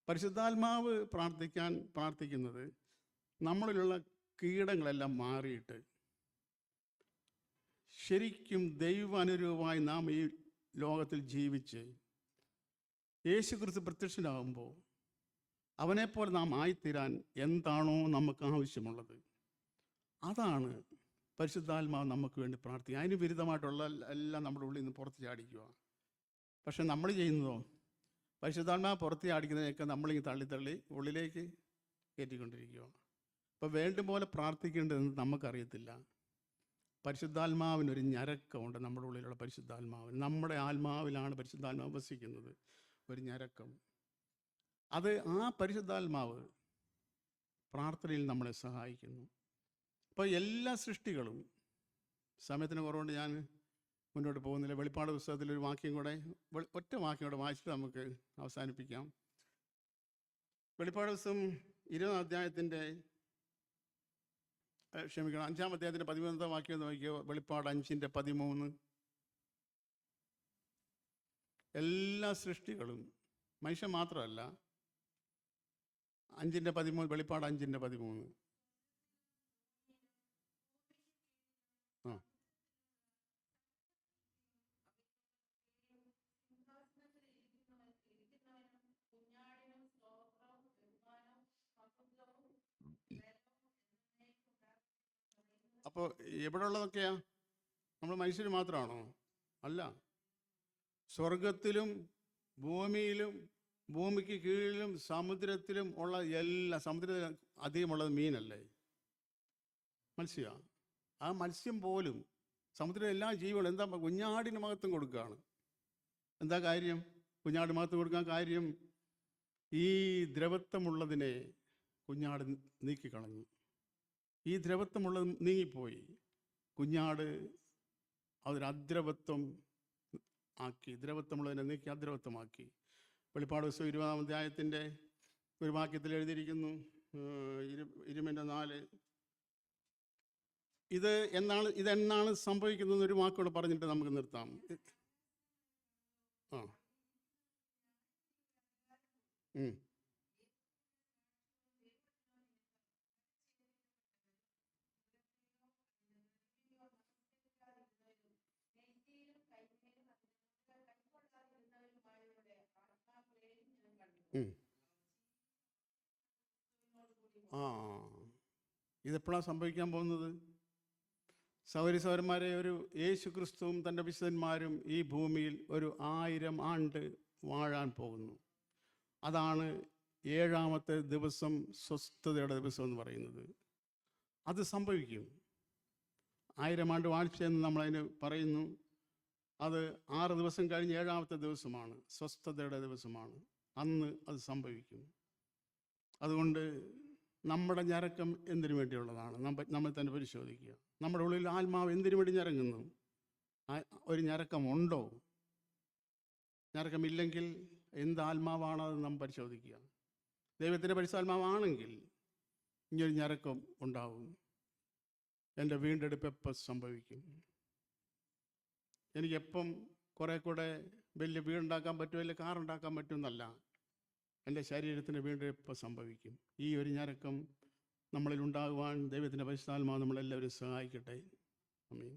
പരിശുദ്ധാത്മാവ് പ്രാർത്ഥിക്കുന്നത് നമ്മളിലുള്ള കീടങ്ങളെല്ലാം മാറിയിട്ട് ശരിക്കും ദൈവാനുരൂപമായി നാം ഈ ലോകത്തിൽ ജീവിച്ച് യേശുക്രിസ്തു പ്രത്യക്ഷനാകുമ്പോൾ അവനെപ്പോലെ നാം ആയിത്തീരാൻ എന്താണോ നമുക്ക് ആവശ്യമുള്ളത്, അതാണ് പരിശുദ്ധാത്മാവ് നമുക്ക് വേണ്ടി പ്രാർത്ഥിക്കുക. അതിന് വിരുദ്ധമായിട്ടുള്ള എല്ലാം നമ്മുടെ ഉള്ളിൽ നിന്ന് പുറത്ത് ചാടിക്കുക. പക്ഷെ നമ്മൾ ചെയ്യുന്നതോ, പരിശുദ്ധാത്മാവ് പുറത്ത് ചാടിക്കുന്നതിനൊക്കെ നമ്മളിങ്ങനെ തള്ളി ഉള്ളിലേക്ക് കയറ്റിക്കൊണ്ടിരിക്കുക. അപ്പോൾ വേണ്ടും പോലെ പ്രാർത്ഥിക്കേണ്ടതെന്ന് നമുക്കറിയത്തില്ല. പരിശുദ്ധാത്മാവിനൊരു ഞരക്കമുണ്ട്. നമ്മുടെ ഉള്ളിലുള്ള പരിശുദ്ധാത്മാവിന്, നമ്മുടെ ആത്മാവിലാണ് പരിശുദ്ധാത്മാവ് വസിക്കുന്നത്. ഒരു ഞരക്കം. ആ പരിശുദ്ധാത്മാവ് പ്രാർത്ഥനയിൽ നമ്മളെ സഹായിക്കുന്നു. അപ്പോൾ എല്ലാ സൃഷ്ടികളും, സമയത്തിന് കുറവുകൊണ്ട് ഞാൻ മുന്നോട്ട് പോകുന്നില്ല. വെളിപ്പാട് പുസ്തകത്തിൽ ഒരു വാക്യം കൂടെ, ഒറ്റ വാക്യം കൂടെ വായിച്ചിട്ട് നമുക്ക് അവസാനിപ്പിക്കാം. വെളിപ്പാട് പുസ്തകം 20-ാം അധ്യായത്തിൻ്റെ 5-ാം അധ്യായത്തിൻ്റെ 13-ാമത്തെ വാക്യം എന്ന് നോക്കിയോ. വെളിപ്പാട് 5:13. എല്ലാ സൃഷ്ടികളും, മനുഷ്യൻ മാത്രമല്ല, 5:13, വെളിപ്പാട് 5:13. അപ്പോൾ എവിടെ ഉള്ളതൊക്കെയാ? നമ്മൾ മനുഷ്യർ മാത്രമാണോ? അല്ല. സ്വർഗത്തിലും ഭൂമിയിലും ഭൂമിക്ക് കീഴിലും സമുദ്രത്തിലും ഉള്ള സമുദ്രത്തിൽ അധികമുള്ളത് മീനല്ലേ, മത്സ്യമാണ്. ആ മത്സ്യം പോലും, സമുദ്രത്തിലെ എല്ലാ ജീവികളും എന്താ, കുഞ്ഞാടിന് മഹത്വം കൊടുക്കുകയാണ്. എന്താ കാര്യം കുഞ്ഞാട് മഹത്വം കൊടുക്കാൻ? കാര്യം ഈ ദ്രവത്വമുള്ളതിനെ കുഞ്ഞാട് നീക്കിക്കളഞ്ഞു. ഈ ദ്രവത്വമുള്ളത് നീങ്ങിപ്പോയി. കുഞ്ഞാട് അതൊരു അദ്രവത്വം ആക്കി, ദ്രവത്വമുള്ളതിനെ നീക്കി അദ്രവത്വമാക്കി. വെളിപ്പാട് പുസ്തകം 20-ാം അധ്യായത്തിൻ്റെ ഒരു വാക്യത്തിൽ എഴുതിയിരിക്കുന്നു, 20:4. ഇതെന്നാണ് സംഭവിക്കുന്നത് ഒരു വാക്കോട് പറഞ്ഞിട്ട് നമുക്ക് നിർത്താം. ഉം. ആ ഇതെപ്പോഴാണ് സംഭവിക്കാൻ പോകുന്നത്? സൗരന്മാരെ, ഒരു യേശു ക്രിസ്തുവും തൻ്റെ വിശുദ്ധന്മാരും ഈ ഭൂമിയിൽ ഒരു 1000 ആണ്ട് വാഴാൻ പോകുന്നു. അതാണ് 7ാമത്തെ ദിവസം, സ്വസ്ഥതയുടെ ദിവസം എന്ന് പറയുന്നത്. അത് സംഭവിക്കും. 1000 ആണ്ട് വാഴ്ചയെന്ന് നമ്മളതിന് പറയുന്നു. അത് 6 ദിവസം കഴിഞ്ഞ് 7ാമത്തെ ദിവസമാണ്, സ്വസ്ഥതയുടെ ദിവസമാണ്. അന്ന് അത് സംഭവിക്കും. അതുകൊണ്ട് നമ്മുടെ ഞരക്കം എന്തിനു വേണ്ടിയുള്ളതാണ്? നമ്മൾ തന്നെ പരിശോധിക്കുക. നമ്മുടെ ഉള്ളിൽ ആത്മാവ് എന്തിനു വേണ്ടി ഞരങ്ങുന്നു? ഒരു ഞരക്കമുണ്ടോ? ഞരക്കമില്ലെങ്കിൽ എന്ത് ആത്മാവാണത് നാം പരിശോധിക്കുക. ദൈവത്തിൻ്റെ പരിശുദ്ധാത്മാവാണെങ്കിൽ ഇങ്ങനൊരു ഞരക്കം ഉണ്ടാവും. എൻ്റെ വീണ്ടെടുപ്പ് എപ്പം സംഭവിക്കും? എനിക്കെപ്പം കുറേ കൂടെ വലിയ വീടുണ്ടാക്കാൻ പറ്റും, വലിയ കാറുണ്ടാക്കാൻ പറ്റുമെന്നല്ല, എൻ്റെ ശരീരത്തിന് വീണ്ടെടുപ്പ് സംഭവിക്കും. ഈ ഒരു ഞരക്കം നമ്മളിൽ ഉണ്ടാകുവാൻ ദൈവത്തിൻ്റെ പരിശുദ്ധാത്മാവ് നമ്മളെല്ലാവരും സഹായിക്കട്ടെ. ആമേൻ.